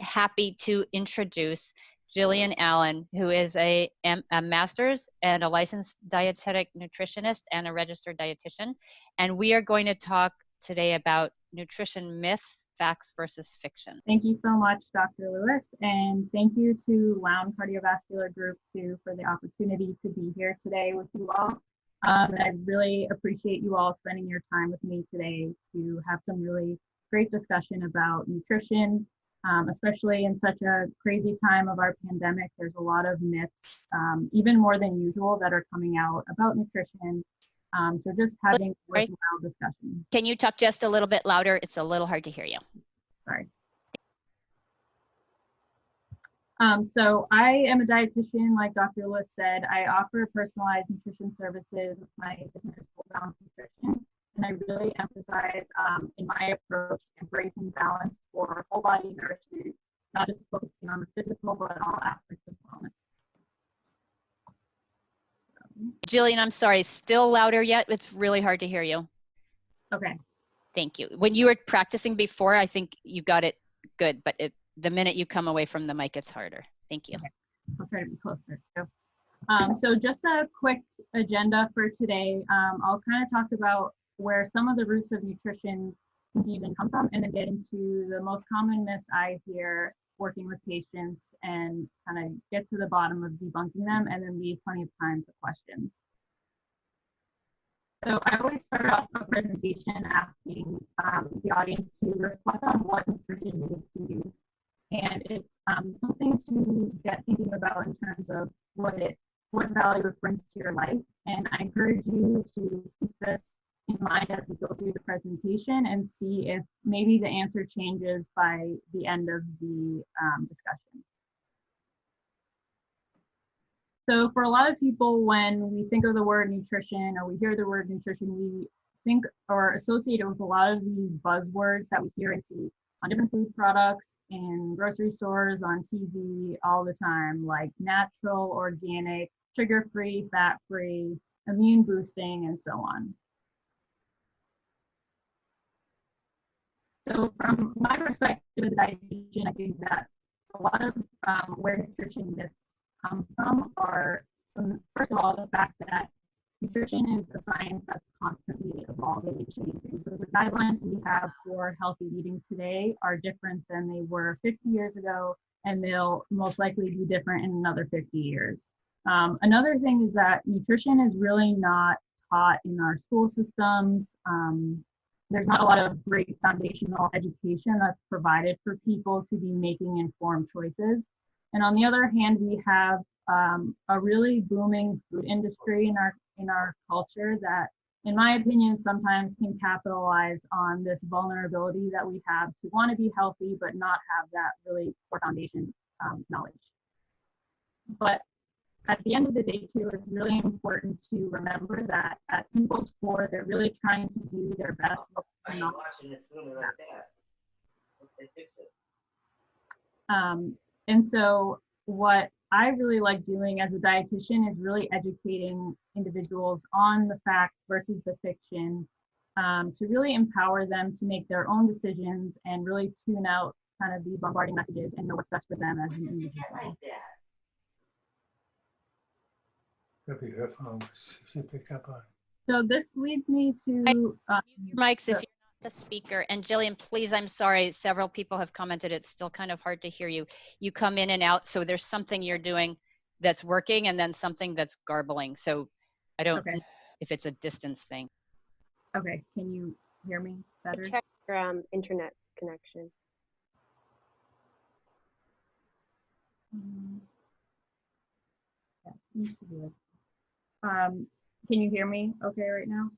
Happy to introduce Jillian Allen, who is a master's and a licensed dietetic nutritionist and a registered dietitian. And we are going to talk today about nutrition myths, facts versus fiction. Thank you so much, Dr. Lewis, and thank you to Lown Cardiovascular Group too for the opportunity to be here today with you all. I really appreciate you all spending your time with me today to have some really great discussion about nutrition, especially in such a crazy time of our pandemic. There's a lot of myths, even more than usual, that are coming out about nutrition. So just having a worthwhile discussion. Can you talk just a little bit louder? It's a little hard to hear you. Sorry. So I am a dietitian, like Dr. Lewis said. I offer personalized nutrition services with my business, Lown Nutrition, and I really emphasize in my approach embracing balance for whole body nourishment, not just focusing on the physical, but all aspects of wellness. Jillian, I'm sorry, still louder yet? It's really hard to hear you. Okay. Thank you. When you were practicing before, I think you got it good, but the minute you come away from the mic, it's harder. Thank you. Okay. I'll try to be closer. So just a quick agenda for today. I'll kind of talk about where some of the roots of nutrition confusion come from, and then get into the most common myths I hear working with patients and kind of get to the bottom of debunking them, and then leave plenty of time for questions. So I always start off a presentation asking the audience to reflect on what nutrition means to you. And it's something to get thinking about in terms of what value it brings to your life. And I encourage you to keep this in mind as we go through the presentation and see if maybe the answer changes by the end of the discussion. So for a lot of people, when we think of the word nutrition or we hear the word nutrition, we think or associate it with a lot of these buzzwords that we hear and see on different food products, in grocery stores, on TV all the time, like natural, organic, sugar-free, fat-free, immune boosting, and so on. So from my perspective as a dietitian, I think that a lot of where nutrition myths come from are, first of all, the fact that nutrition is a science that's constantly evolving and changing. So the guidelines we have for healthy eating today are different than they were 50 years ago, and they'll most likely be different in another 50 years. Another thing is that nutrition is really not taught in our school systems. There's not a lot of great foundational education that's provided for people to be making informed choices. And on the other hand, we have a really booming food industry in our culture that, in my opinion, sometimes can capitalize on this vulnerability that we have to want to be healthy, but not have that really core foundation knowledge. But at the end of the day, too, it's really important to remember that at people's core, they're really trying to do their best. And so what I really like doing as a dietitian is really educating individuals on the facts versus the fiction, to really empower them to make their own decisions and really tune out kind of these bombarding messages and know what's best for them as an individual. So this leads me to mics if you're not the speaker. And Jillian, please, I'm sorry, several people have commented it's still kind of hard to hear you. You come in and out, so there's something you're doing that's working and then something that's garbling. So I don't know if it's a distance thing. Okay, can you hear me better? Check your internet connection. Yeah, needs to be it. Can you hear me okay right now?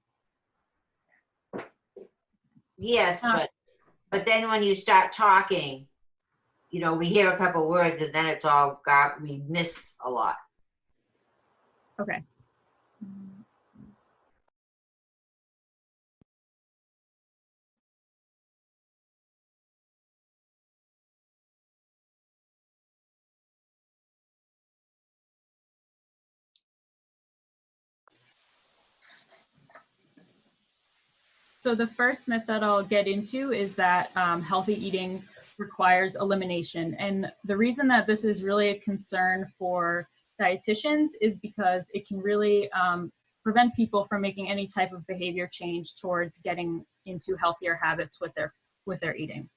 Yes, but then when you start talking, you know, we hear a couple words and then it's all we miss a lot. Okay. So the first myth that I'll get into is that healthy eating requires elimination. And the reason that this is really a concern for dietitians is because it can really prevent people from making any type of behavior change towards getting into healthier habits with their eating.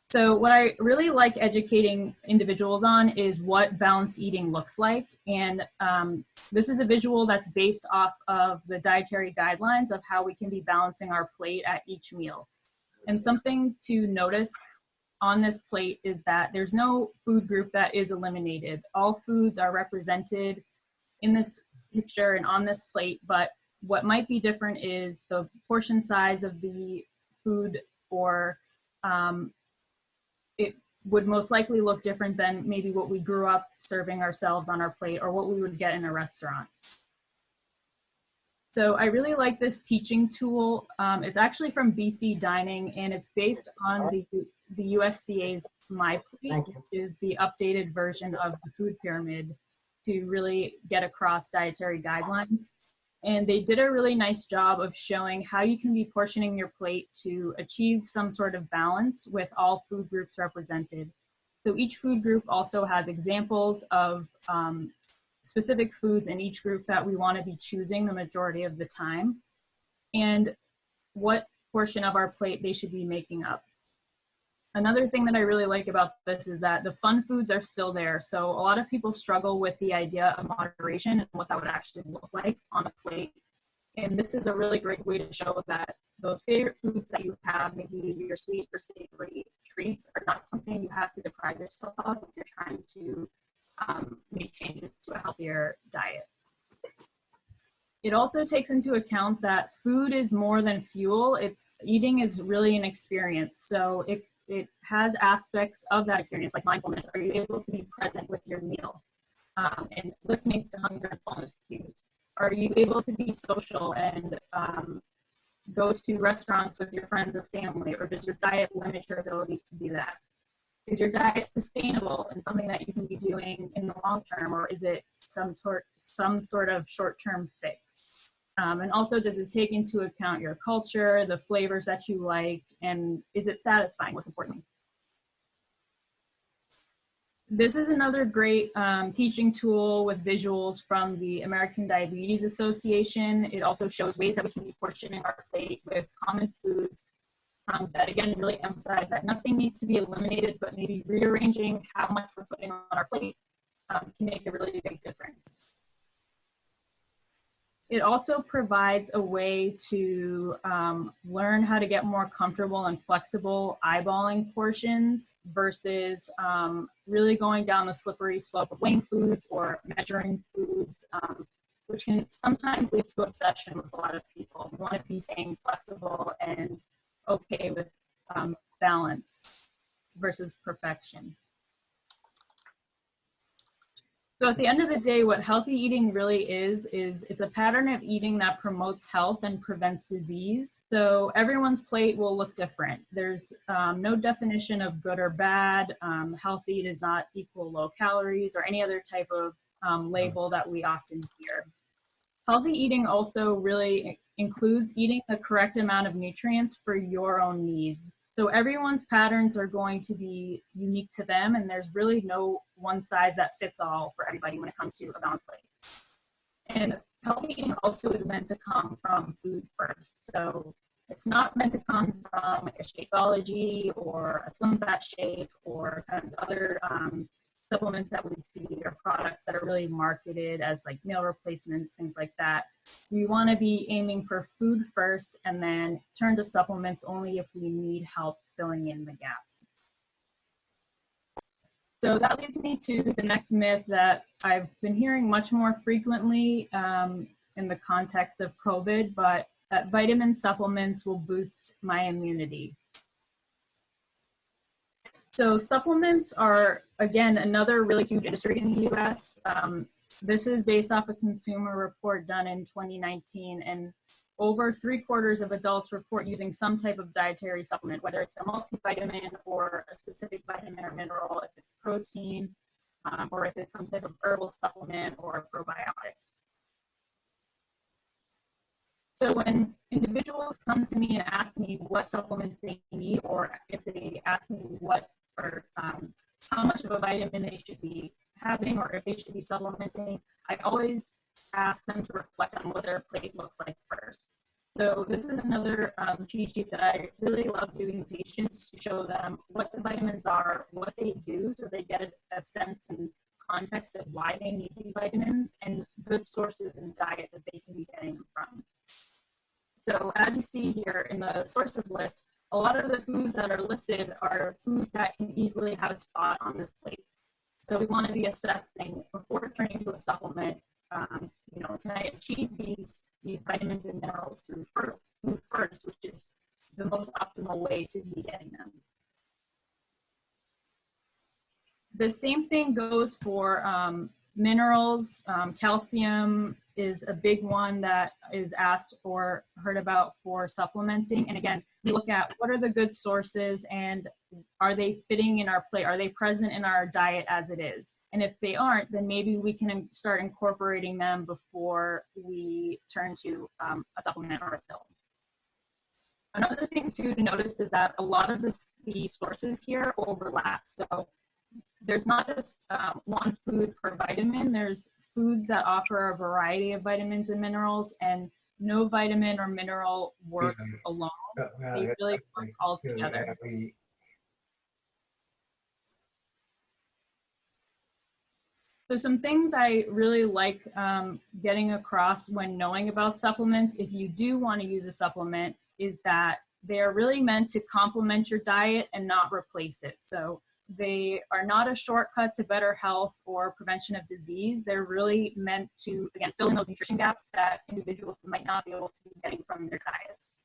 So what I really like educating individuals on is what balanced eating looks like. And this is a visual that's based off of the dietary guidelines of how we can be balancing our plate at each meal. And something to notice on this plate is that there's no food group that is eliminated. All foods are represented in this picture and on this plate, but what might be different is the portion size of the food, or it would most likely look different than maybe what we grew up serving ourselves on our plate or what we would get in a restaurant. So I really like this teaching tool. It's actually from BC Dining, and it's based on the USDA's My Plate, which is the updated version of the food pyramid to really get across dietary guidelines. And they did a really nice job of showing how you can be portioning your plate to achieve some sort of balance with all food groups represented. So each food group also has examples of specific foods in each group that we want to be choosing the majority of the time, and what portion of our plate they should be making up. Another thing that I really like about this is that the fun foods are still there. So a lot of people struggle with the idea of moderation and what that would actually look like on a plate. And this is a really great way to show that those favorite foods that you have, maybe your sweet or savory treats, are not something you have to deprive yourself of if you're trying to make changes to a healthier diet. It also takes into account that food is more than fuel. Eating is really an experience. So it has aspects of that experience, like mindfulness. Are you able to be present with your meal and listening to hunger and fullness cues? Are you able to be social and go to restaurants with your friends or family, or does your diet limit your ability to do that? Is your diet sustainable and something that you can be doing in the long term, or is it some sort of short-term fix? And also, does it take into account your culture, the flavors that you like, and is it satisfying, most importantly? This is another great teaching tool with visuals from the American Diabetes Association. It also shows ways that we can be portioning our plate with common foods that, again, really emphasize that nothing needs to be eliminated, but maybe rearranging how much we're putting on our plate can make a really big difference. It also provides a way to learn how to get more comfortable and flexible eyeballing portions versus really going down the slippery slope of weighing foods or measuring foods, which can sometimes lead to obsession with a lot of people. We want to be staying flexible and okay with balance versus perfection. So at the end of the day, what healthy eating really is it's a pattern of eating that promotes health and prevents disease. So everyone's plate will look different. There's no definition of good or bad. Healthy does not equal low calories or any other type of label that we often hear. Healthy eating also really includes eating the correct amount of nutrients for your own needs. So everyone's patterns are going to be unique to them, and there's really no one size that fits all for everybody when it comes to a balanced plate. And healthy eating also is meant to come from food first. So it's not meant to come from a Shakeology or a Slim Fat Shake or kind of other supplements that we see or products that are really marketed as like meal replacements, things like that. We want to be aiming for food first and then turn to supplements only if we need help filling in the gaps. So that leads me to the next myth that I've been hearing much more frequently in the context of COVID, but that vitamin supplements will boost my immunity. So supplements are, again, another really huge industry in the US. This is based off a consumer report done in 2019, and over 3/4 of adults report using some type of dietary supplement, whether it's a multivitamin or a specific vitamin or mineral, if it's protein, or if it's some type of herbal supplement or probiotics. So when individuals come to me and ask me what supplements they need, or if they ask me what or how much of a vitamin they should be having, or if they should be supplementing, I always ask them to reflect on what their plate looks like first. So this is another cheat sheet that I really love giving patients to show them what the vitamins are, what they do, so they get a sense and context of why they need these vitamins and good sources and diet that they can be getting them from. So as you see here in the sources list, a lot of the foods that are listed are foods that can easily have a spot on this plate. So we want to be assessing before turning to a supplement, you know, can I achieve these vitamins and minerals through food first, which is the most optimal way to be getting them. The same thing goes for minerals. Calcium is a big one that is asked or heard about for supplementing. And again, we look at what are the good sources and are they fitting in our plate? Are they present in our diet as it is? And if they aren't, then maybe we can start incorporating them before we turn to a supplement or a pill. Another thing too to notice is that a lot of the sources here overlap. So there's not just one food per vitamin. There's foods that offer a variety of vitamins and minerals, and no vitamin or mineral works alone. They really work all together. So some things I really like getting across when knowing about supplements, if you do want to use a supplement, is that they're really meant to complement your diet and not replace it. So they are not a shortcut to better health or prevention of disease. They're really meant to, again, fill in those nutrition gaps that individuals might not be able to be getting from their diets.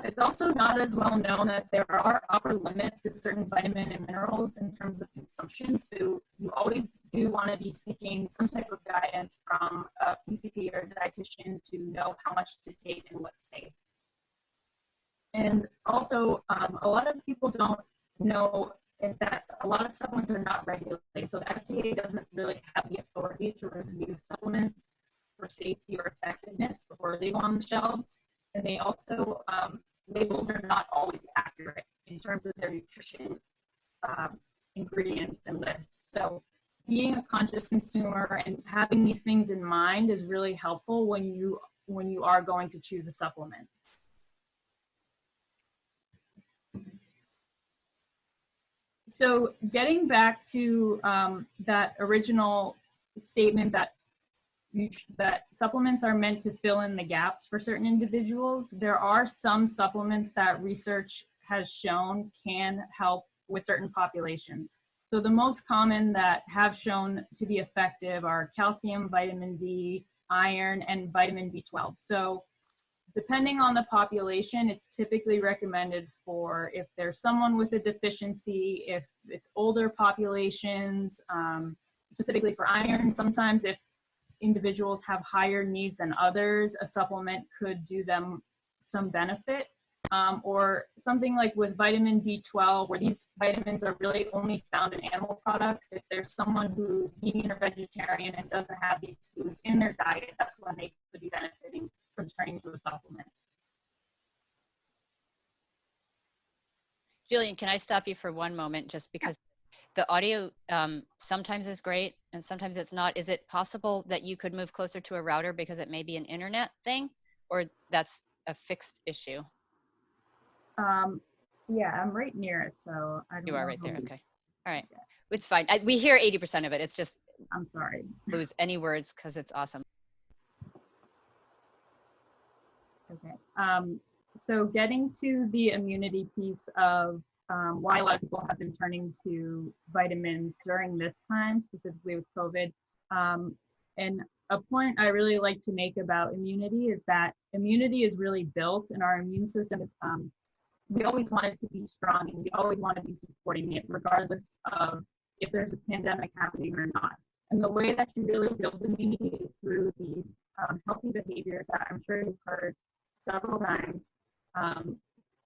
It's also not as well known that there are upper limits to certain vitamin and minerals in terms of consumption. So you always do want to be seeking some type of guidance from a PCP or a dietitian to know how much to take and what's safe. And also, a lot of people don't know that a lot of supplements are not regulated. So the FDA doesn't really have the authority to review supplements for safety or effectiveness before they go on the shelves. And they also, labels are not always accurate in terms of their nutrition ingredients and lists. So being a conscious consumer and having these things in mind is really helpful when you are going to choose a supplement. So getting back to that original statement that supplements are meant to fill in the gaps for certain individuals, there are some supplements that research has shown can help with certain populations. So the most common that have shown to be effective are calcium, vitamin D, iron, and vitamin B12. So depending on the population, it's typically recommended for if there's someone with a deficiency, if it's older populations, specifically for iron. Sometimes if individuals have higher needs than others, a supplement could do them some benefit. Or something like with vitamin B12, where these vitamins are really only found in animal products. If there's someone who's vegan or vegetarian and doesn't have these foods in their diet, that's when they could be benefiting from turning to a supplement. Jillian, can I stop you for one moment just because the audio sometimes is great and sometimes it's not. Is it possible that you could move closer to a router because it may be an internet thing, or that's a fixed issue? Yeah, I'm right near it, so I don't know. You are right there, okay. All right, it's fine. We hear 80% of it. It's just, I'm sorry. Lose any words because it's awesome. Okay, so getting to the immunity piece of why a lot of people have been turning to vitamins during this time, specifically with COVID. And a point I really like to make about immunity is that immunity is really built in our immune system. It's, we always want it to be strong and we always want to be supporting it regardless of if there's a pandemic happening or not. And the way that you really build immunity is through these healthy behaviors that I'm sure you've heard several times.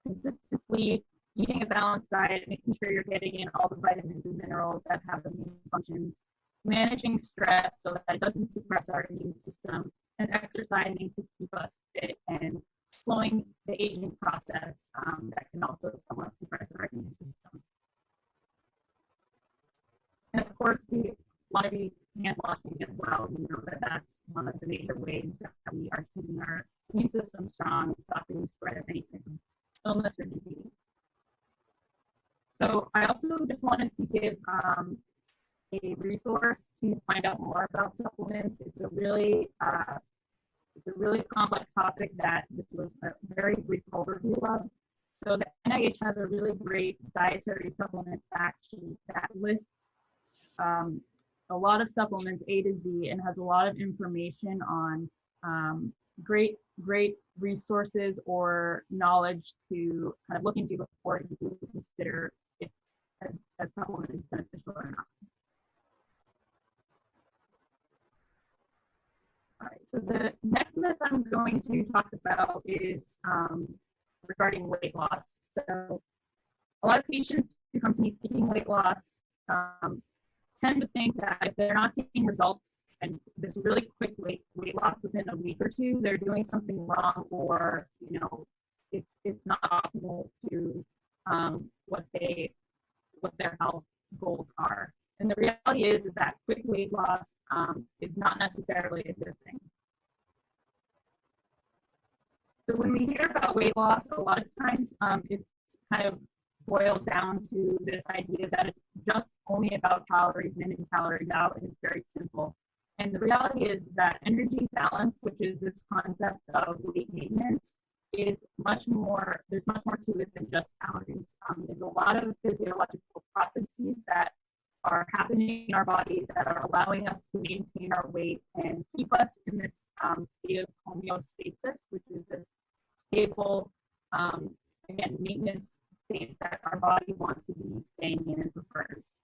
Consistent sleep, eating a balanced diet, making sure you're getting in all the vitamins and minerals that have immune functions, managing stress so that it doesn't suppress our immune system, and exercising to keep us fit and slowing the aging process that can also somewhat suppress our immune system. And of course, we want to be hand washing as well. We know that that's one of the major ways that we are keeping our immune system strong, stopping the spread of any type of illness or disease. So I also just wanted to give a resource to find out more about supplements. It's a really complex topic that this was a very brief overview of. So the NIH has a really great dietary supplement fact sheet that lists a lot of supplements A to Z and has a lot of information on great resources or knowledge to kind of look into before you consider if a supplement is beneficial or not. All right, so the next myth I'm going to talk about is regarding weight loss. So a lot of patients who come to me seeking weight loss tend to think that if they're not seeing results and this really quick weight loss within a week or two, they're doing something wrong, or it's not optimal to what their health goals are. And the reality is that quick weight loss is not necessarily a good thing. So when we hear about weight loss, a lot of times it's kind of boiled down to this idea that it's just only about calories in and calories out, and it's very simple. And the reality is that energy balance, which is this concept of weight maintenance, is much more, there's much more to it than just calories. There's a lot of physiological processes that are happening in our body that are allowing us to maintain our weight and keep us in this state of homeostasis, which is this stable, again, maintenance state that our body wants to be staying in and prefers.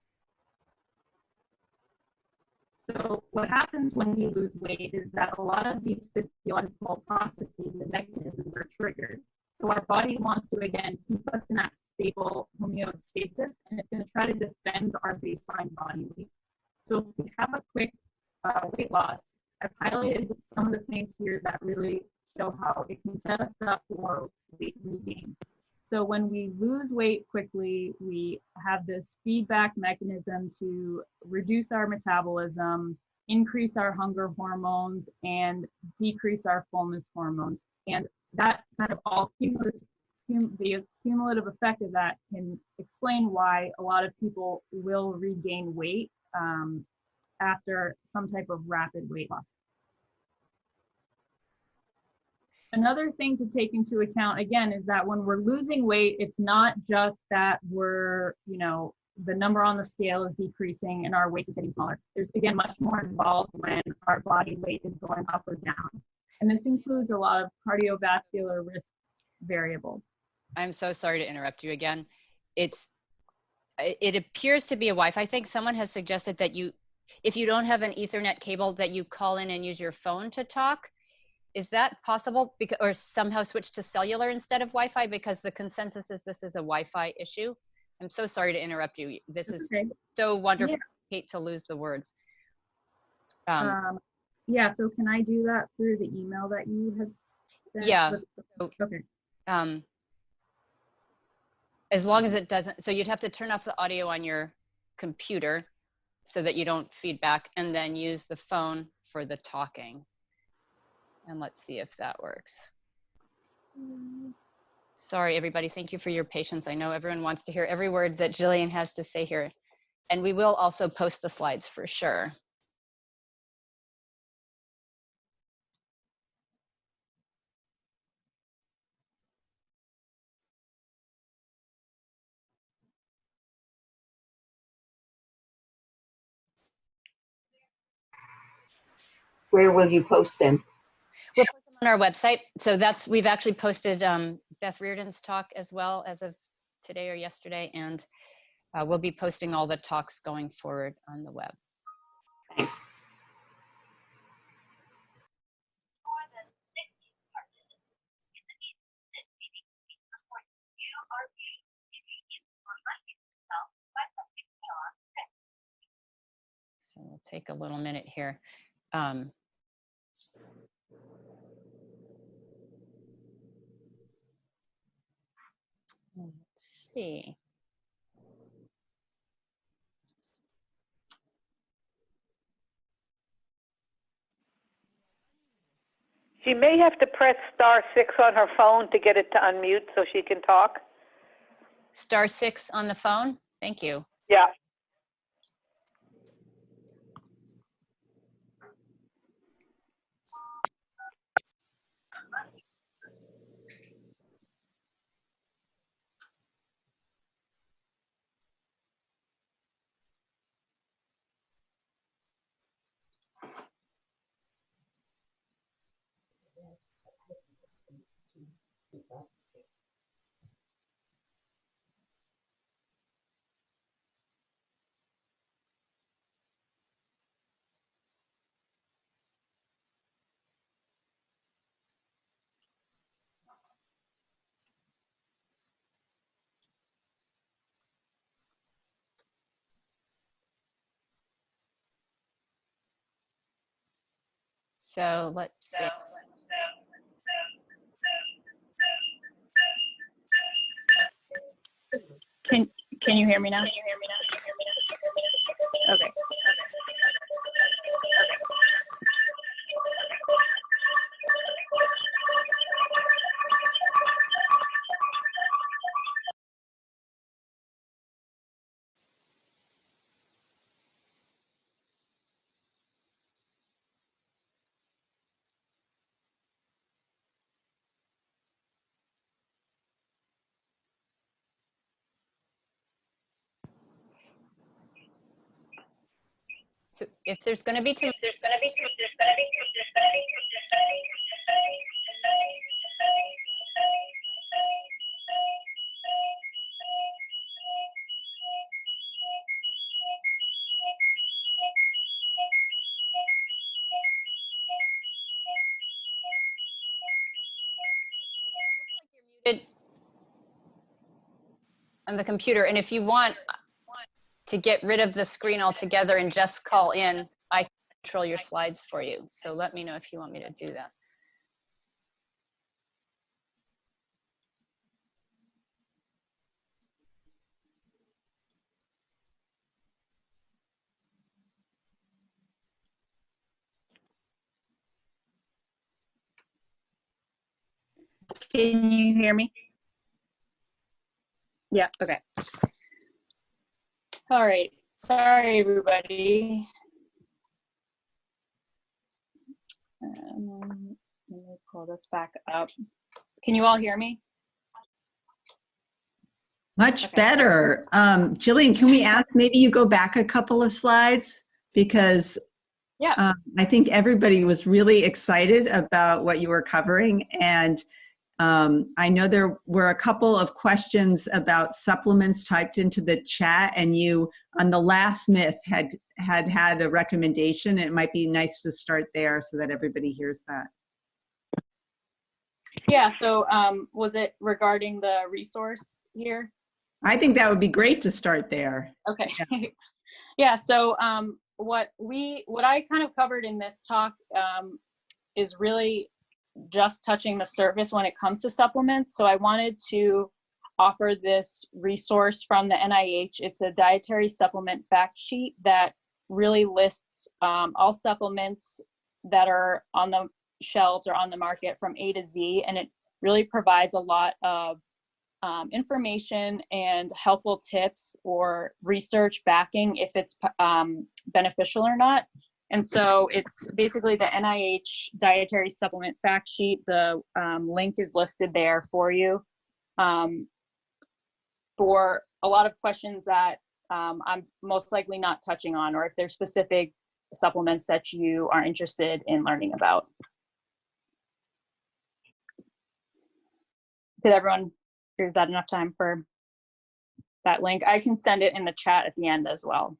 So what happens when we lose weight is that a lot of these physiological processes and mechanisms are triggered. So our body wants to, again, keep us in that stable homeostasis, and it's going to try to defend our baseline body weight. So if we have a quick weight loss, I've highlighted some of the things here that really show how it can set us up for weight regain. So when we lose weight quickly, we have this feedback mechanism to reduce our metabolism, increase our hunger hormones, and decrease our fullness hormones. And that kind of all the cumulative effect of that can explain why a lot of people will regain weight after some type of rapid weight loss. Another thing to take into account, again, is that when we're losing weight, it's not just that we're, the number on the scale is decreasing and our waist is getting smaller. There's, again, much more involved when our body weight is going up or down. And this includes a lot of cardiovascular risk variables. I'm so sorry to interrupt you again. It appears to be a Wi-Fi thing. Someone has suggested that if you don't have an Ethernet cable, that you call in and use your phone to talk. Is that possible? Or somehow switch to cellular instead of Wi-Fi? Because the consensus is this is a Wi-Fi issue. I'm so sorry to interrupt you. This is okay. So wonderful. Yeah. I hate to lose the words. Yeah, so can I do that through the email that you had sent? Yeah. Okay. As long as it doesn't, so you'd have to turn off the audio on your computer so that you don't feedback, and then use the phone for the talking. And let's see if that works. Sorry, everybody. Thank you for your patience. I know everyone wants to hear every word that Jillian has to say here. And we will also post the slides for sure. Where will you post them? We'll post them on our website. So we've actually posted Beth Reardon's talk as well as of today or yesterday, and we'll be posting all the talks going forward on the web. Thanks. So we'll take a little minute here. see. She may have to press *6 on her phone to get it to unmute so she can talk. *6 on the phone. Thank you. Yeah. So let's see. Can you hear me now? Okay. So if there's going to be too muted on the computer, and if you want to get rid of the screen altogether and just call in, I can control your slides for you. So let me know if you want me to do that. Can you hear me? Yeah, okay. All right, sorry everybody. Let me pull this back up. Can you all hear me? Much Okay. better. Jillian, can we ask maybe you go back a couple of slides? Because Yeah. I think everybody was really excited about what you were covering. And I know there were a couple of questions about supplements typed into the chat, and you, on the last myth, had a recommendation. It might be nice to start there so that everybody hears that. Yeah, so was it regarding the resource here? I think that would be great to start there. Okay. Yeah, so what I kind of covered in this talk is really just touching the surface when it comes to supplements. So I wanted to offer this resource from the NIH. It's a dietary supplement fact sheet that really lists all supplements that are on the shelves or on the market from A to Z, and it really provides a lot of information and helpful tips or research backing if it's beneficial or not. And so it's basically the NIH dietary supplement fact sheet. The link is listed there for you for a lot of questions that I'm most likely not touching on, or if there's specific supplements that you are interested in learning about. Did everyone, is that enough time for that link? I can send it in the chat at the end as well.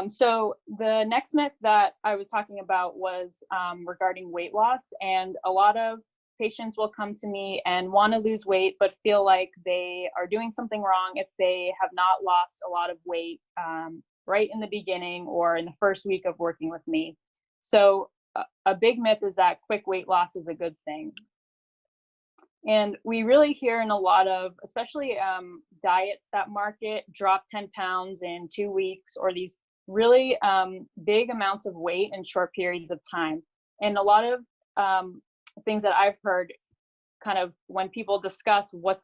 So the next myth that I was talking about was regarding weight loss, and a lot of patients will come to me and want to lose weight but feel like they are doing something wrong if they have not lost a lot of weight right in the beginning or in the first week of working with me. So a big myth is that quick weight loss is a good thing. And we really hear in a lot of, especially diets that market drop 10 pounds in 2 weeks, or these really big amounts of weight in short periods of time. And a lot of things that I've heard kind of when people discuss what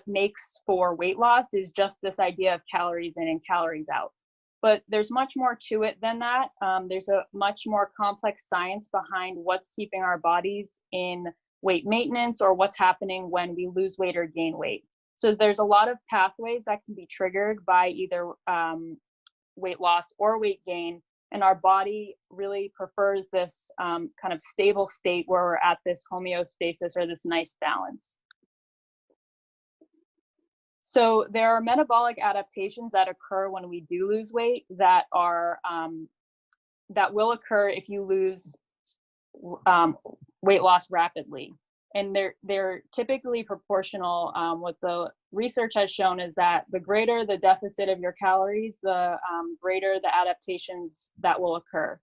makes for weight loss is just this idea of calories in and calories out. But there's much more to it than that. There's a much more complex science behind what's keeping our bodies in weight maintenance, or what's happening when we lose weight or gain weight. So there's a lot of pathways that can be triggered by either weight loss or weight gain. And our body really prefers this kind of stable state where we're at this homeostasis, or this nice balance. So there are metabolic adaptations that occur when we do lose weight that are that will occur if you lose weight loss rapidly, and they're typically proportional. What the research has shown is that the greater the deficit of your calories, the greater the adaptations that will occur.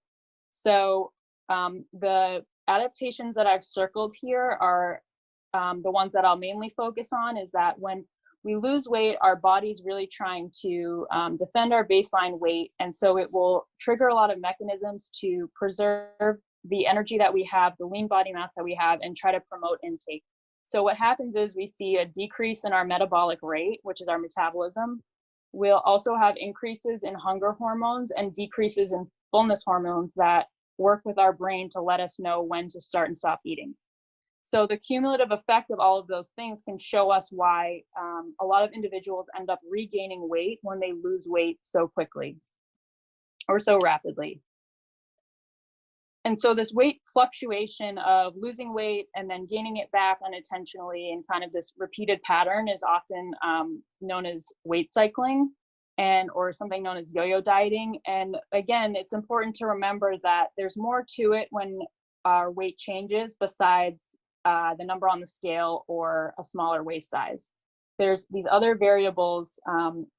So the adaptations that I've circled here are the ones that I'll mainly focus on. Is that when we lose weight, our body's really trying to defend our baseline weight, and so it will trigger a lot of mechanisms to preserve the energy that we have, the lean body mass that we have, and try to promote intake. So what happens is we see a decrease in our metabolic rate, which is our metabolism. We'll also have increases in hunger hormones and decreases in fullness hormones that work with our brain to let us know when to start and stop eating. So the cumulative effect of all of those things can show us why a lot of individuals end up regaining weight when they lose weight so quickly or so rapidly. And so this weight fluctuation of losing weight and then gaining it back unintentionally, and kind of this repeated pattern, is often known as weight cycling, or something known as yo-yo dieting. And again, it's important to remember that there's more to it when our weight changes besides the number on the scale or a smaller waist size. There's these other variables,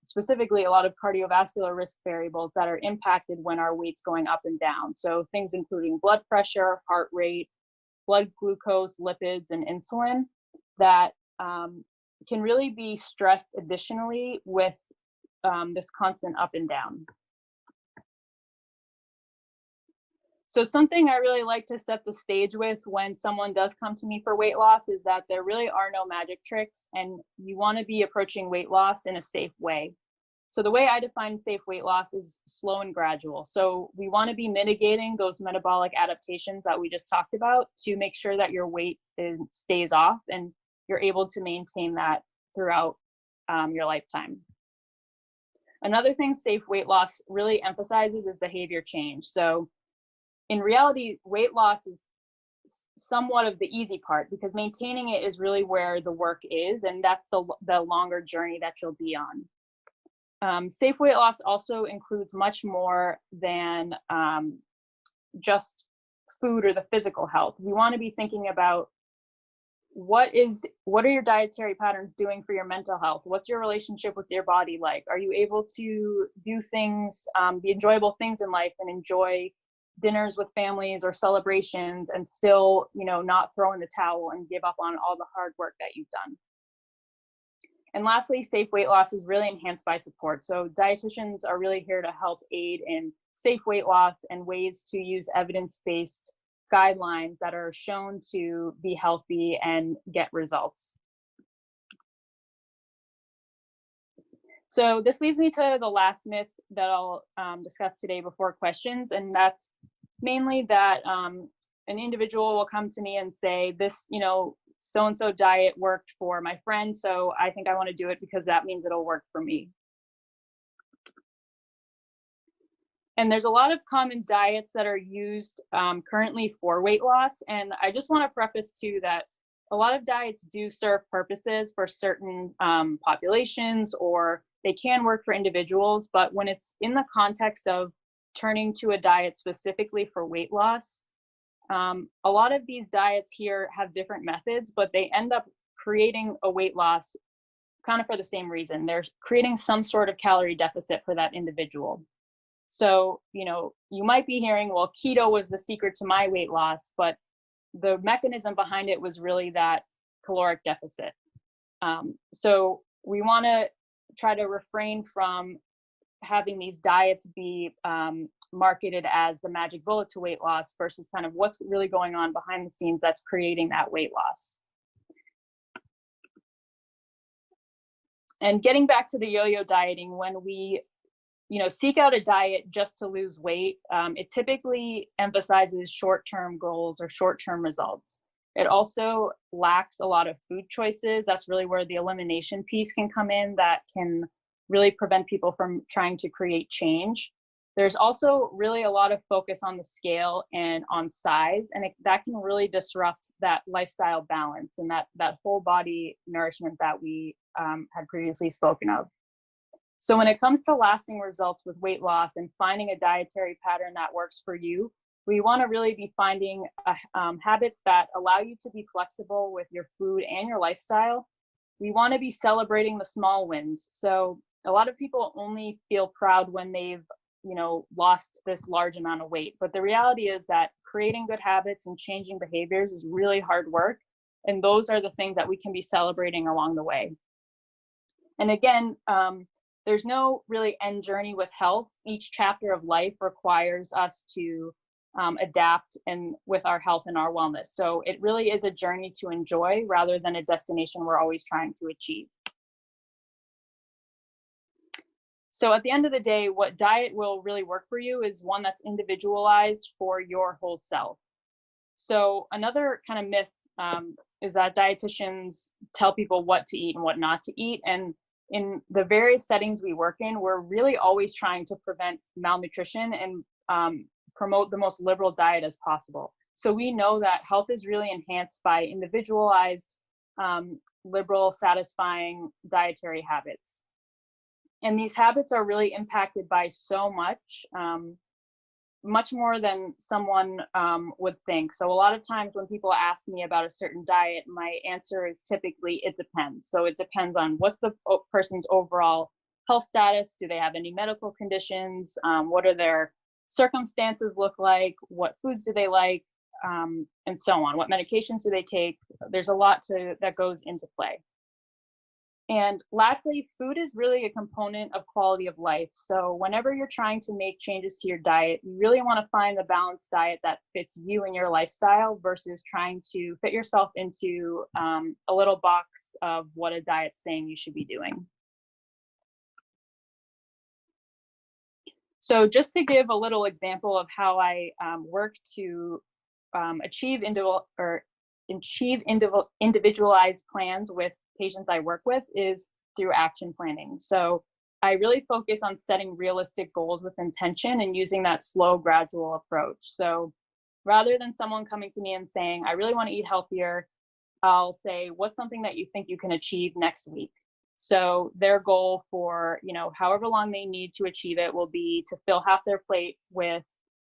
specifically a lot of cardiovascular risk variables that are impacted when our weight's going up and down. So things including blood pressure, heart rate, blood glucose, lipids, and insulin that can really be stressed additionally with this constant up and down. So something I really like to set the stage with when someone does come to me for weight loss is that there really are no magic tricks, and you want to be approaching weight loss in a safe way. So the way I define safe weight loss is slow and gradual. So we want to be mitigating those metabolic adaptations that we just talked about to make sure that your weight stays off and you're able to maintain that throughout your lifetime. Another thing safe weight loss really emphasizes is behavior change. So in reality, weight loss is somewhat of the easy part, because maintaining it is really where the work is, and that's the longer journey that you'll be on. Safe weight loss also includes much more than just food or the physical health. We want to be thinking about what are your dietary patterns doing for your mental health? What's your relationship with your body like? Are you able to do things, the enjoyable things in life, and enjoy dinners with families or celebrations, and still, not throw in the towel and give up on all the hard work that you've done? And lastly, safe weight loss is really enhanced by support. So dietitians are really here to help aid in safe weight loss and ways to use evidence-based guidelines that are shown to be healthy and get results. So this leads me to the last myth that I'll discuss today before questions, and that's mainly that an individual will come to me and say, this, so-and-so diet worked for my friend, so I think I want to do it because that means it'll work for me. And there's a lot of common diets that are used currently for weight loss, and I just want to preface too that a lot of diets do serve purposes for certain populations, or they can work for individuals, but when it's in the context of turning to a diet specifically for weight loss, a lot of these diets here have different methods, but they end up creating a weight loss kind of for the same reason. They're creating some sort of calorie deficit for that individual. So, you might be hearing, well, keto was the secret to my weight loss, but the mechanism behind it was really that caloric deficit. So we want to try to refrain from having these diets be marketed as the magic bullet to weight loss versus kind of what's really going on behind the scenes that's creating that weight loss. And getting back to the yo-yo dieting, when we seek out a diet just to lose weight, it typically emphasizes short-term goals or short-term results. It also lacks a lot of food choices. That's really where the elimination piece can come in, that can really prevent people from trying to create change. There's also really a lot of focus on the scale and on size, and that can really disrupt that lifestyle balance and that whole body nourishment that we had previously spoken of. So when it comes to lasting results with weight loss and finding a dietary pattern that works for you, we want to really be finding habits that allow you to be flexible with your food and your lifestyle. We want to be celebrating the small wins. So a lot of people only feel proud when they've lost this large amount of weight. But the reality is that creating good habits and changing behaviors is really hard work. And those are the things that we can be celebrating along the way. And again, there's no really end journey with health. Each chapter of life requires us to adapt and with our health and our wellness. So it really is a journey to enjoy rather than a destination we're always trying to achieve. So at the end of the day, what diet will really work for you is one that's individualized for your whole self. So another kind of myth is that dietitians tell people what to eat and what not to eat. And in the various settings we work in, we're really always trying to prevent malnutrition and promote the most liberal diet as possible. So we know that health is really enhanced by individualized, liberal, satisfying dietary habits. And these habits are really impacted by so much, much more than someone would think. So a lot of times when people ask me about a certain diet, my answer is typically, it depends. So it depends on what's the person's overall health status. Do they have any medical conditions? What are their circumstances look like? What foods do they like? And so on. What medications do they take? There's a lot that goes into play. And lastly, food is really a component of quality of life. So whenever you're trying to make changes to your diet, you really want to find the balanced diet that fits you and your lifestyle versus trying to fit yourself into a little box of what a diet's saying you should be doing. So just to give a little example of how I work to achieve individualized plans with patients I work with is through action planning. So I really focus on setting realistic goals with intention and using that slow, gradual approach. So rather than someone coming to me and saying, I really want to eat healthier, I'll say, what's something that you think you can achieve next week? So their goal for, however long they need to achieve it will be to fill half their plate with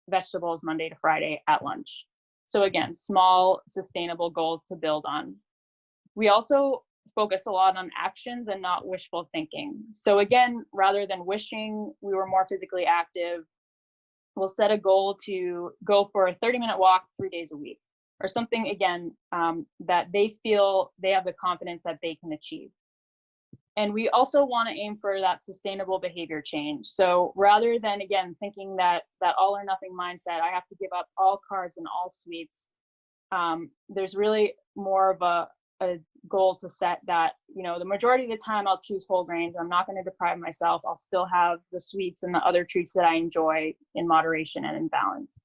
vegetables Monday to Friday at lunch. So again, small, sustainable goals to build on. We also focus a lot on actions and not wishful thinking. So again, rather than wishing we were more physically active, we'll set a goal to go for a 30-minute walk 3 days a week, or something, again, that they feel they have the confidence that they can achieve. And we also want to aim for that sustainable behavior change. So rather than, again, thinking that all or nothing mindset, I have to give up all carbs and all sweets, there's really more of a goal to set that, the majority of the time I'll choose whole grains. I'm not going to deprive myself. I'll still have the sweets and the other treats that I enjoy in moderation and in balance.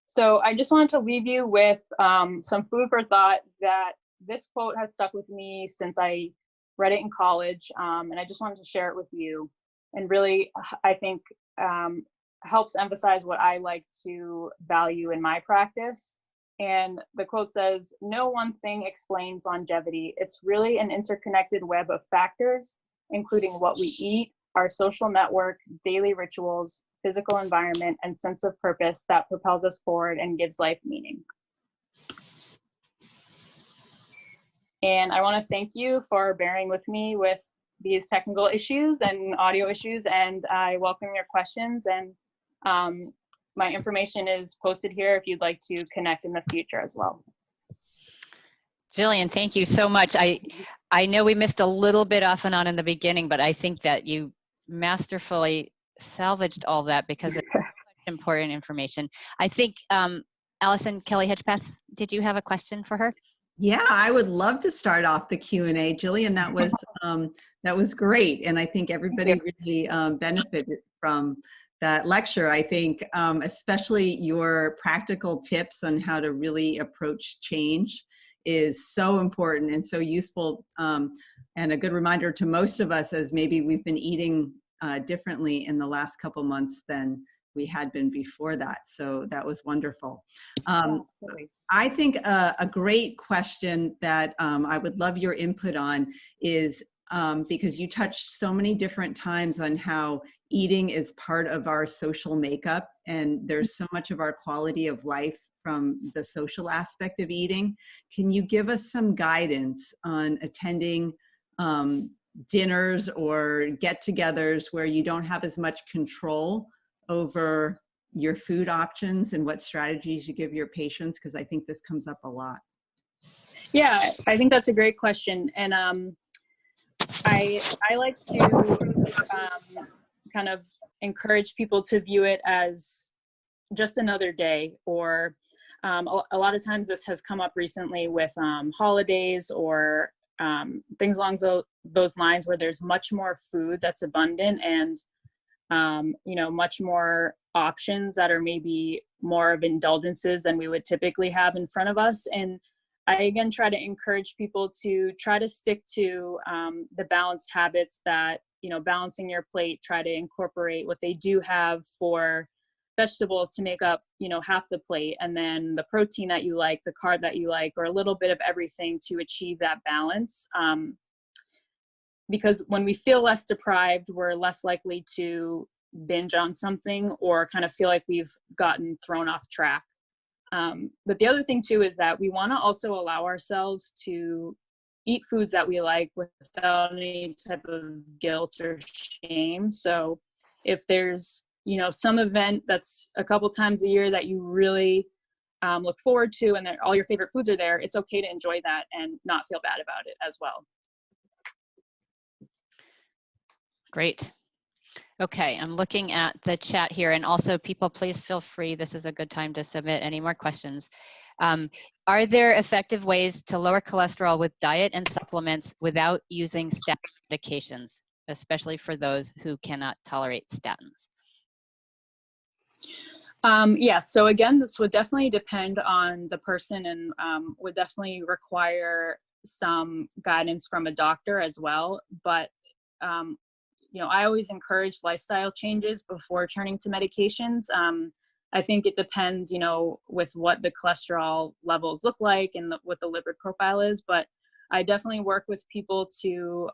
So I just wanted to leave you with some food for thought. That this quote has stuck with me since I read it in college, and I just wanted to share it with you. And really, I think helps emphasize what I like to value in my practice. And the quote says, "No one thing explains longevity. It's really an interconnected web of factors, including what we eat, our social network, daily rituals, physical environment, and sense of purpose that propels us forward and gives life meaning." And I want to thank you for bearing with me with these technical issues and audio issues, and I welcome your questions. And my information is posted here if you'd like to connect in the future as well. Jillian, thank you so much. I know we missed a little bit off and on in the beginning, but I think that you masterfully salvaged all that because it's important information. I think, Allison Kelly Hedgepeth, did you have a question for her? Yeah, I would love to start off the Q&A, Jillian. That was great, and I think everybody really benefited from that lecture. I think especially your practical tips on how to really approach change is so important and so useful, and a good reminder to most of us, as maybe we've been eating differently in the last couple months than we had been before that. So that was wonderful. I think a great question that I would love your input on is, because you touched so many different times on how eating is part of our social makeup, and there's so much of our quality of life from the social aspect of eating. Can you give us some guidance on attending dinners or get-togethers where you don't have as much control over your food options and what strategies you give your patients? Because I think this comes up a lot. Yeah, I think that's a great question. And I like to kind of encourage people to view it as just another day, or a lot of times this has come up recently with holidays or things along those lines, where there's much more food that's abundant and much more options that are maybe more of indulgences than we would typically have in front of us. And I, again, try to encourage people to try to stick to the balanced habits that, balancing your plate, try to incorporate what they do have for vegetables to make up, half the plate, and then the protein that you like, the carb that you like, or a little bit of everything to achieve that balance. Because when we feel less deprived, we're less likely to binge on something or kind of feel like we've gotten thrown off track. But the other thing too is that we want to also allow ourselves to eat foods that we like without any type of guilt or shame. So if there's, some event that's a couple times a year that you really look forward to, and all your favorite foods are there, it's okay to enjoy that and not feel bad about it as well. Great. Okay, I'm looking at the chat here, and also people, please feel free. This is a good time to submit any more questions. Are there effective ways to lower cholesterol with diet and supplements without using statin medications, especially for those who cannot tolerate statins? Yes. So again, this would definitely depend on the person, and would definitely require some guidance from a doctor as well. But I always encourage lifestyle changes before turning to medications. I think it depends, with what the cholesterol levels look like and what the lipid profile is. But I definitely work with people to,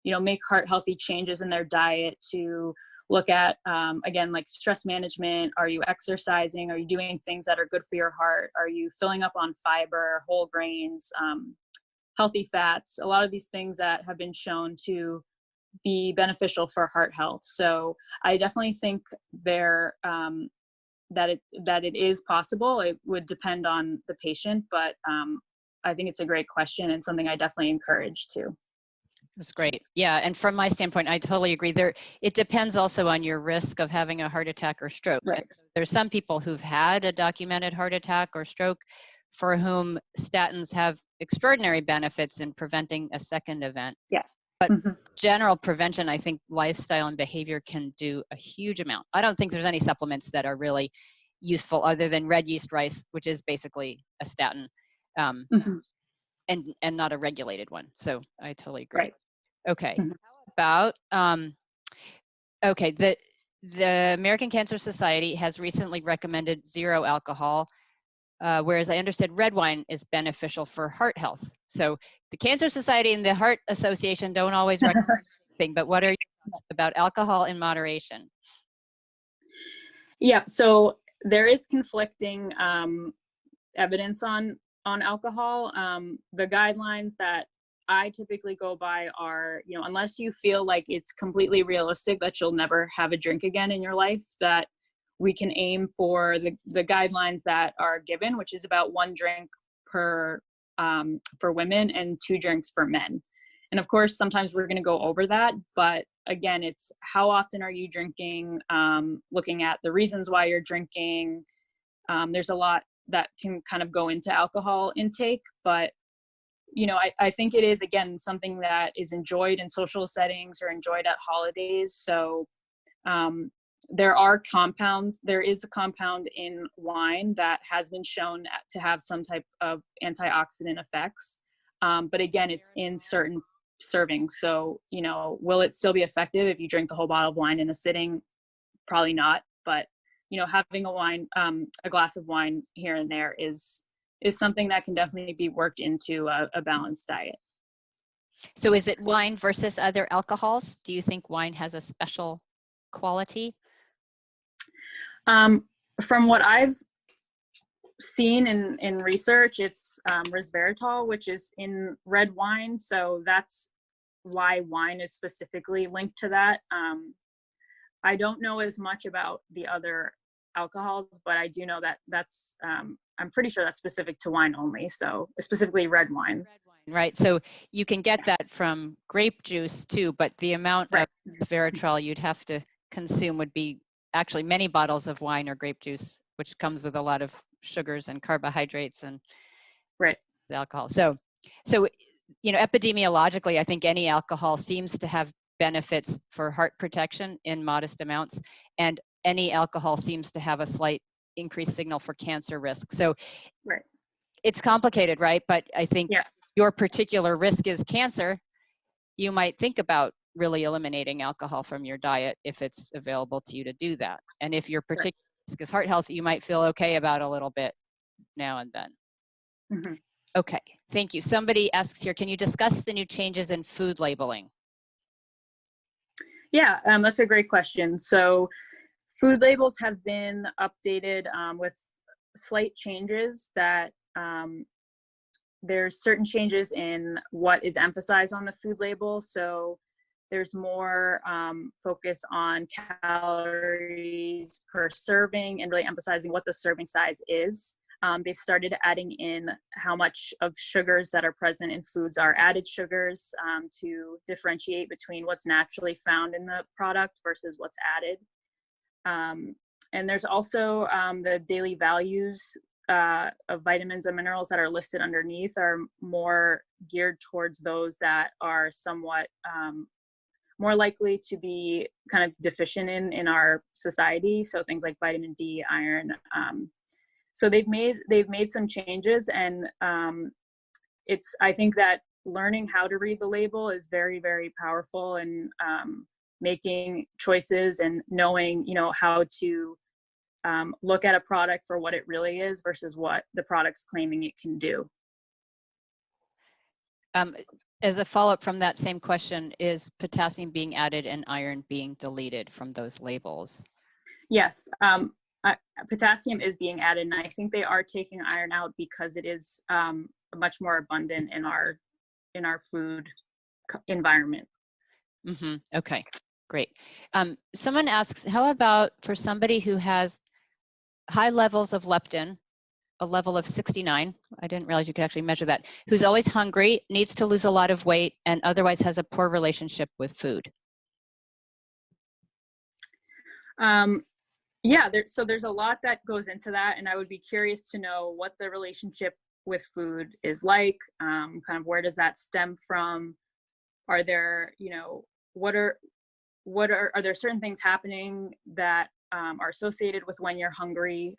make heart healthy changes in their diet, to look at, again, like stress management. Are you exercising? Are you doing things that are good for your heart? Are you filling up on fiber, whole grains, healthy fats? A lot of these things that have been shown to be beneficial for heart health. So I definitely think that it is possible. It would depend on the patient, but I think it's a great question and something I definitely encourage too. That's great. Yeah, and from my standpoint, I totally agree. It depends also on your risk of having a heart attack or stroke. Right. There's some people who've had a documented heart attack or stroke for whom statins have extraordinary benefits in preventing a second event. Yeah. But general prevention, I think lifestyle and behavior can do a huge amount. I don't think there's any supplements that are really useful other than red yeast rice, which is basically a statin, and not a regulated one. So I totally agree. Right. Okay. How about, okay, the American Cancer Society has recently recommended 0 alcohol, whereas I understood red wine is beneficial for heart health. So the Cancer Society and the Heart Association don't always recommend anything, but what are your thoughts about alcohol in moderation? Yeah, so there is conflicting evidence on alcohol. The guidelines that I typically go by are, unless you feel like it's completely realistic that you'll never have a drink again in your life, that we can aim for the guidelines that are given, which is about 1 drink per for women and 2 drinks for men. And of course, sometimes we're going to go over that, but again, it's how often are you drinking, looking at the reasons why you're drinking. There's a lot that can kind of go into alcohol intake, but you know, I think it is, again, something that is enjoyed in social settings or enjoyed at holidays. So there are compounds. There is a compound in wine that has been shown to have some type of antioxidant effects. But again, it's in certain servings. So, you know, will it still be effective if you drink the whole bottle of wine in a sitting? Probably not. But, you know, having a glass of wine here and there is something that can definitely be worked into a balanced diet. So is it wine versus other alcohols? Do you think wine has a special quality? From what I've seen in research, it's resveratrol, which is in red wine. So that's why wine is specifically linked to that. I don't know as much about the other alcohols, but I do know that that's, I'm pretty sure that's specific to wine only. So specifically red wine. Right. So you can get that from grape juice too, but the amount of resveratrol you'd have to consume would be actually many bottles of wine or grape juice, which comes with a lot of sugars and carbohydrates and alcohol. So, you know, epidemiologically, I think any alcohol seems to have benefits for heart protection in modest amounts, and any alcohol seems to have a slight increased signal for cancer risk. So it's complicated, right? But I think your particular risk is cancer. You might think about really eliminating alcohol from your diet if it's available to you to do that. And if your particular risk is heart health, you might feel okay about a little bit now and then. Mm-hmm. Okay, thank you. Somebody asks here, can you discuss the new changes in food labeling? Yeah, that's a great question. So food labels have been updated with slight changes that there's certain changes in what is emphasized on the food label. So there's more focus on calories per serving and really emphasizing what the serving size is. They've started adding in how much of sugars that are present in foods are added sugars to differentiate between what's naturally found in the product versus what's added. And there's also the daily values of vitamins and minerals that are listed underneath are more geared towards those that are somewhat more likely to be kind of deficient in our society. So things like vitamin D, iron. So they've made some changes, and I think that learning how to read the label is very, very powerful, and making choices and knowing, you know, how to look at a product for what it really is versus what the product's claiming it can do. As a follow-up from that same question, is potassium being added and iron being deleted from those labels? Yes, potassium is being added, and I think they are taking iron out because it is much more abundant in our food environment. Mm-hmm. Okay, great. Someone asks, how about for somebody who has high levels of leptin, a level of 69, I didn't realize you could actually measure that, who's always hungry, needs to lose a lot of weight, and otherwise has a poor relationship with food? Yeah, so there's a lot that goes into that, and I would be curious to know what the relationship with food is like. Kind of where does that stem from? Are there, you know, are there certain things happening that are associated with when you're hungry?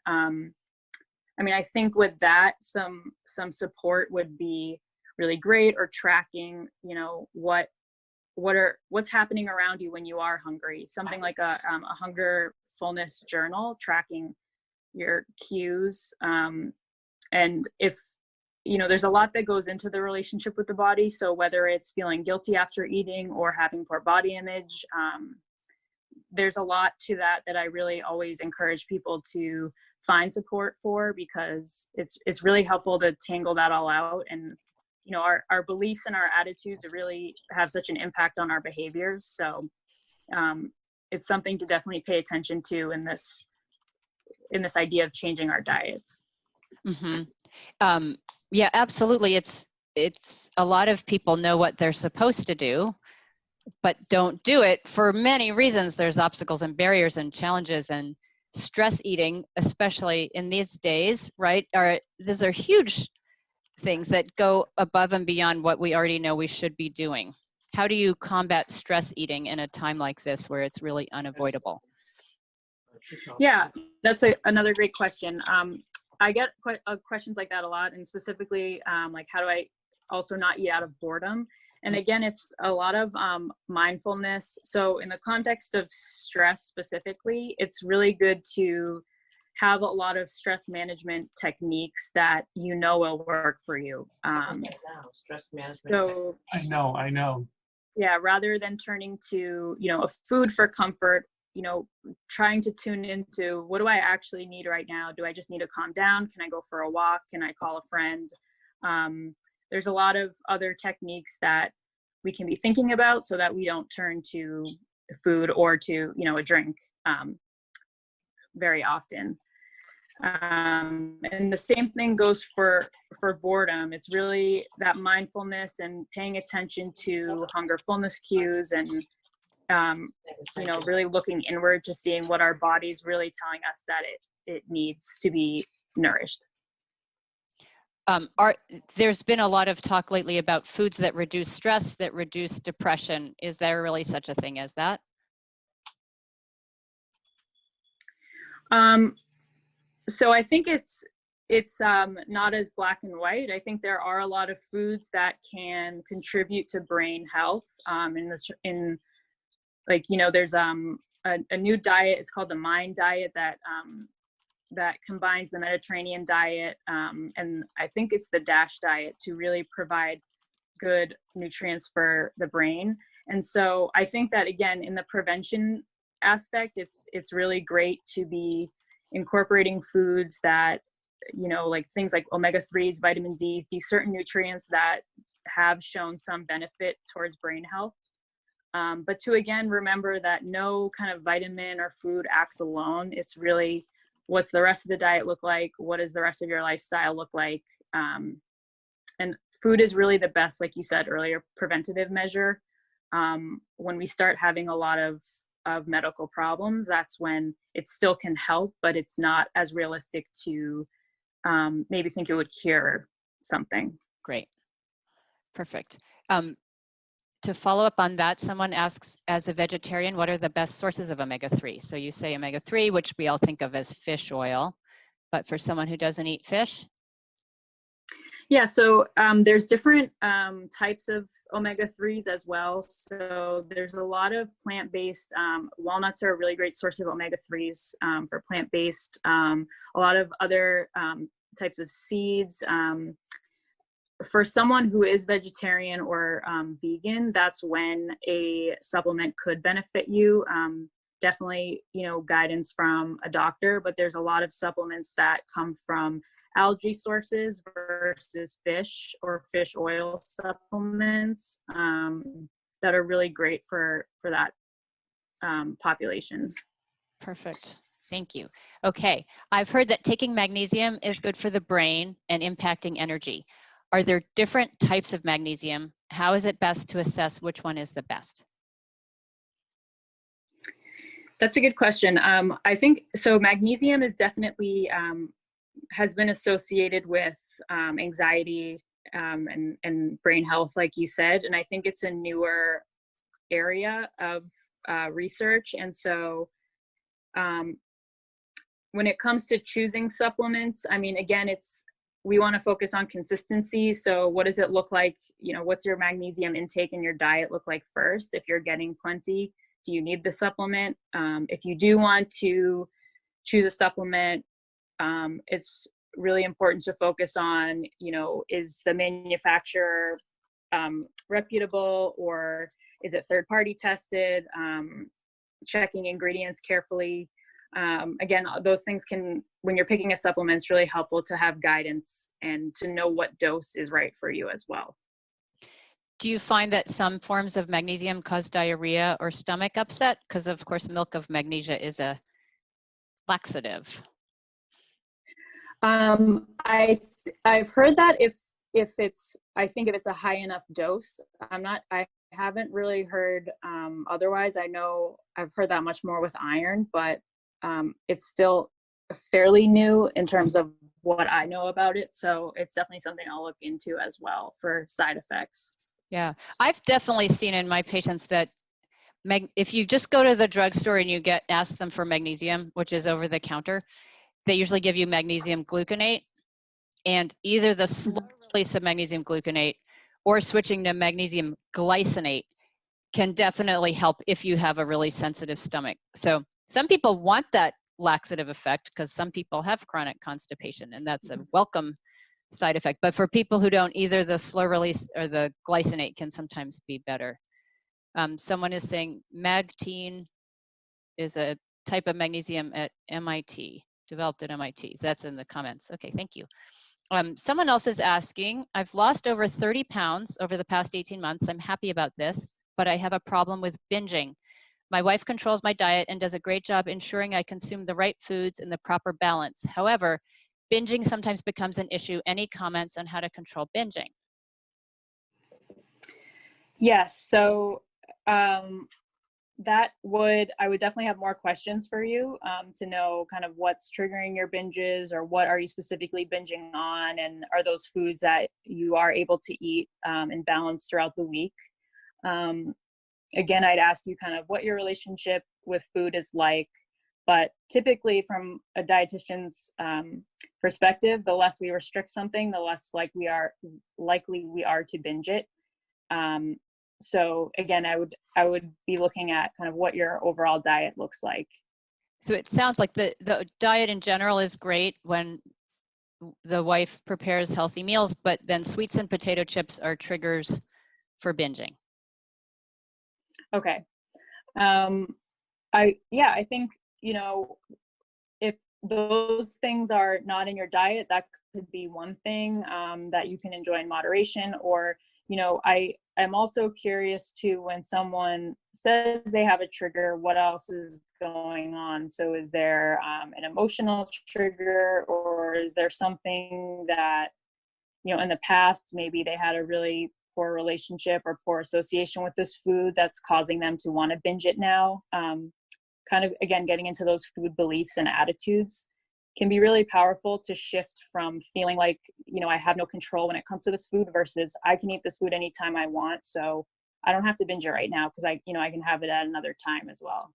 I mean, I think with that, some support would be really great, or tracking, you know, what's happening around you when you are hungry. Something like a hunger fullness journal, tracking your cues. And if, you know, there's a lot that goes into the relationship with the body. So whether it's feeling guilty after eating or having poor body image, there's a lot to that I really always encourage people to find support for, because it's really helpful to tangle that all out. And, you know, our beliefs and our attitudes really have such an impact on our behaviors. So it's something to definitely pay attention to in this in this idea of changing our diets. Yeah, absolutely. It's a lot of people know what they're supposed to do, but don't do it for many reasons. There's obstacles and barriers and challenges, and stress eating, especially in these days, right? These are huge things that go above and beyond what we already know we should be doing. How do you combat stress eating in a time like this where it's really unavoidable? Yeah, that's another great question. I get questions like that a lot, and specifically, like, how do I also not eat out of boredom? And again, it's a lot of mindfulness. So in the context of stress specifically, it's really good to have a lot of stress management techniques that you know will work for you. Stress management. So I know. yeah, rather than turning to, a food for comfort, trying to tune into, what do I actually need right now? Do I just need to calm down? Can I go for a walk? Can I call a friend? There's a lot of other techniques that we can be thinking about so that we don't turn to food or to, a drink very often. And the same thing goes for boredom. It's really that mindfulness and paying attention to hunger fullness cues, and really looking inward to seeing what our body's really telling us that it needs to be nourished. There's been a lot of talk lately about foods that reduce stress, that reduce depression. Is there really such a thing as that? So I think it's not as black and white. I think there are a lot of foods that can contribute to brain health. There's a new diet. It's called the Mind diet that combines the Mediterranean diet and I think it's the DASH diet to really provide good nutrients for the brain. And so I think that, again, in the prevention aspect, it's really great to be incorporating foods that, like things like omega-3s, vitamin D, these certain nutrients that have shown some benefit towards brain health. But to, again, remember that no kind of vitamin or food acts alone. It's really, what's the rest of the diet look like? What does the rest of your lifestyle look like? And food is really the best, like you said earlier, preventative measure. When we start having a lot of medical problems, that's when it still can help, but it's not as realistic to maybe think it would cure something. Great. Perfect. To follow up on that, someone asks, as a vegetarian, what are the best sources of omega-3? So you say omega-3, which we all think of as fish oil, but for someone who doesn't eat fish? Yeah, so there's different types of omega-3s as well. So there's a lot of plant-based, walnuts are a really great source of omega-3s for plant-based, a lot of other types of seeds. For someone who is vegetarian or vegan, that's when a supplement could benefit you. Definitely, guidance from a doctor, but there's a lot of supplements that come from algae sources versus fish or fish oil supplements that are really great for that population. Perfect. Thank you. Okay. I've heard that taking magnesium is good for the brain and impacting energy. Are there different types of magnesium? How is it best to assess which one is the best? That's a good question. I think so. Magnesium is definitely has been associated with anxiety and brain health, like you said. And I think it's a newer area of research. And so when it comes to choosing supplements, I mean, again, we want to focus on consistency. So what does it look like? What's your magnesium intake in your diet look like first? If you're getting plenty, do you need the supplement? If you do want to choose a supplement, it's really important to focus on, is the manufacturer reputable, or is it third-party tested? Checking ingredients carefully. Again, those things can, when you're picking a supplement, it's really helpful to have guidance and to know what dose is right for you as well. Do you find that some forms of magnesium cause diarrhea or stomach upset? Because of course, milk of magnesia is a laxative. I've heard that if it's, I think if it's a high enough dose, I haven't really heard otherwise. I know I've heard that much more with iron, but it's still fairly new in terms of what I know about it. So it's definitely something I'll look into as well for side effects. Yeah, I've definitely seen in my patients that if you just go to the drugstore and you ask them for magnesium, which is over the counter, they usually give you magnesium gluconate, and either the slow release of magnesium gluconate or switching to magnesium glycinate can definitely help if you have a really sensitive stomach. So some people want that laxative effect because some people have chronic constipation, and that's a welcome side effect. But for people who don't, either the slow release or the glycinate can sometimes be better. Someone is saying magtine is a type of magnesium at MIT, developed at MIT. That's in the comments. Okay, thank you. Someone else is asking, I've lost over 30 pounds over the past 18 months. I'm happy about this, but I have a problem with binging. My wife controls my diet and does a great job ensuring I consume the right foods in the proper balance. However, binging sometimes becomes an issue. Any comments on how to control binging? Yes, so I would definitely have more questions for you to know kind of what's triggering your binges, or what are you specifically binging on, and are those foods that you are able to eat in balance throughout the week. Again, I'd ask you kind of what your relationship with food is like, but typically from a dietitian's perspective, the less we restrict something, the less likely we are to binge it. So again, I would be looking at kind of what your overall diet looks like. So it sounds like the diet in general is great when the wife prepares healthy meals, but then sweets and potato chips are triggers for binging. Okay. I think, if those things are not in your diet, that could be one thing that you can enjoy in moderation. Or, I'm also curious too, when someone says they have a trigger, what else is going on? So is there an emotional trigger, or is there something that, in the past, maybe they had a really poor relationship or poor association with this food that's causing them to want to binge it now? Kind of, again, getting into those food beliefs and attitudes can be really powerful to shift from feeling like, I have no control when it comes to this food, versus I can eat this food anytime I want. So I don't have to binge it right now because I can have it at another time as well.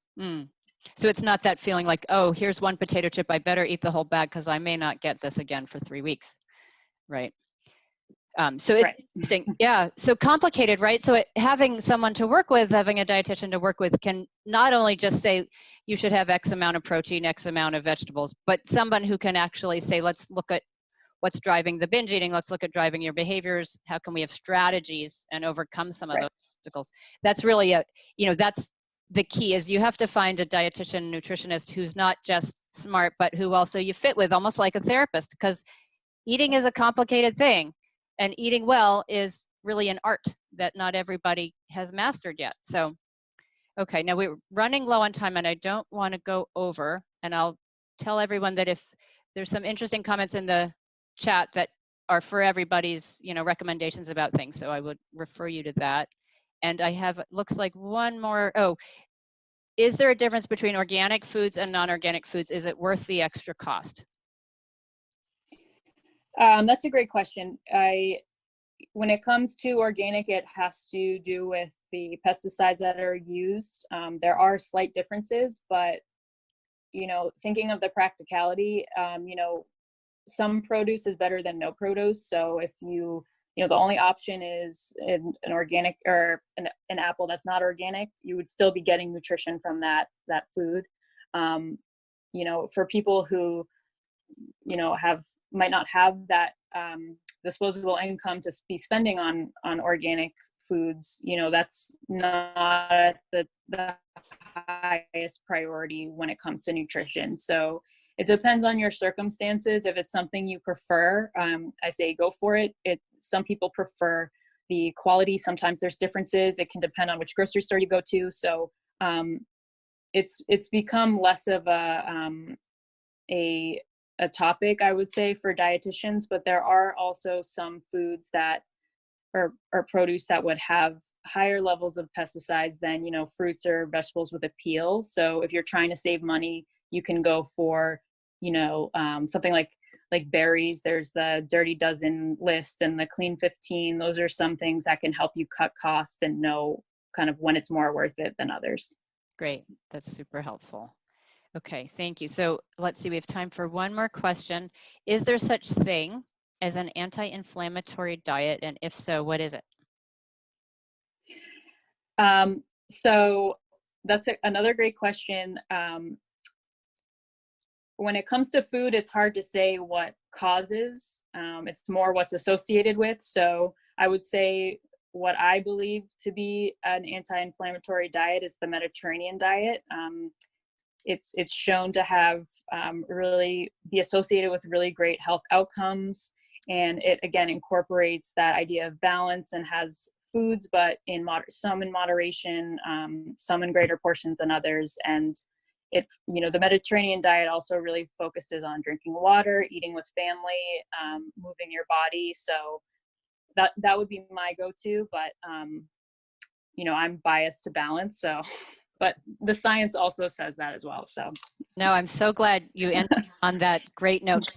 So it's not that feeling like, oh, here's one potato chip, I better eat the whole bag because I may not get this again for 3 weeks, right? So it's interesting. Yeah, so complicated, right? So having someone to work with, having a dietitian to work with, can not only just say you should have X amount of protein, X amount of vegetables, but someone who can actually say, let's look at what's driving the binge eating, let's look at driving your behaviors, how can we have strategies and overcome some of those obstacles. That's really that's the key, is you have to find a dietitian, nutritionist who's not just smart, but who also you fit with, almost like a therapist, because eating is a complicated thing. And eating well is really an art that not everybody has mastered yet. So, okay, now we're running low on time and I don't want to go over. And I'll tell everyone that if there's some interesting comments in the chat that are for everybody's, recommendations about things. So I would refer you to that. And I have, looks like one more. Oh, is there a difference between organic foods and non-organic foods? Is it worth the extra cost? That's a great question. When it comes to organic, it has to do with the pesticides that are used. There are slight differences, but, thinking of the practicality, some produce is better than no produce. So if the only option is an organic or an apple that's not organic, you would still be getting nutrition from that food. For people who, might not have that disposable income to be spending on organic foods, that's not the highest priority when it comes to nutrition. So it depends on your circumstances. If it's something you prefer, I say go for it. Some people prefer the quality. Sometimes there's differences. It can depend on which grocery store you go to. So it's become less of a a topic, I would say, for dietitians, but there are also some foods that or produce that would have higher levels of pesticides than, fruits or vegetables with a peel. So if you're trying to save money, you can go for, something like berries. There's the Dirty Dozen list and the Clean 15. Those are some things that can help you cut costs and know kind of when it's more worth it than others. Great. That's super helpful. Okay, thank you. So let's see, we have time for one more question. Is there such thing as an anti-inflammatory diet? And if so, what is it? So that's another great question. When it comes to food, it's hard to say what causes. It's more what's associated with. So I would say what I believe to be an anti-inflammatory diet is the Mediterranean diet. It's shown to have really be associated with really great health outcomes. And it, again, incorporates that idea of balance and has foods, but some in moderation, some in greater portions than others. And the Mediterranean diet also really focuses on drinking water, eating with family, moving your body. So that would be my go-to, but I'm biased to balance. So, but the science also says that as well. So no, I'm so glad you ended on that great note.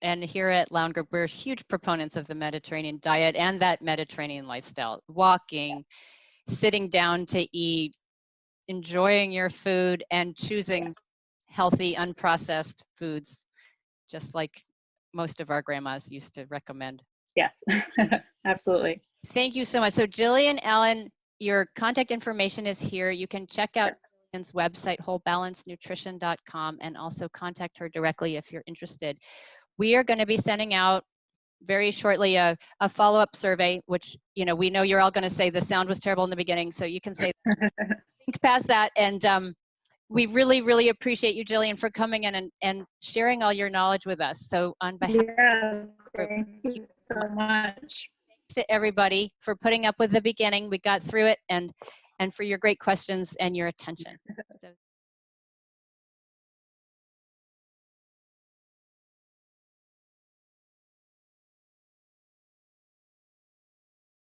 And here at Lown Group, we're huge proponents of the Mediterranean diet and that Mediterranean lifestyle. Walking, sitting down to eat, enjoying your food, and choosing healthy, unprocessed foods, just like most of our grandmas used to recommend. Yes, absolutely. Thank you so much. So Jillian Allen, your contact information is here. You can check out Jillian's website, wholebalancenutrition.com, and also contact her directly if you're interested. We are going to be sending out very shortly a follow-up survey, which, we know you're all going to say the sound was terrible in the beginning, so you can say think past that. And we really, really appreciate you, Jillian, for coming in and sharing all your knowledge with us. So on behalf Thank you so much. Thanks to everybody for putting up with the beginning. We got through it, and for your great questions and your attention.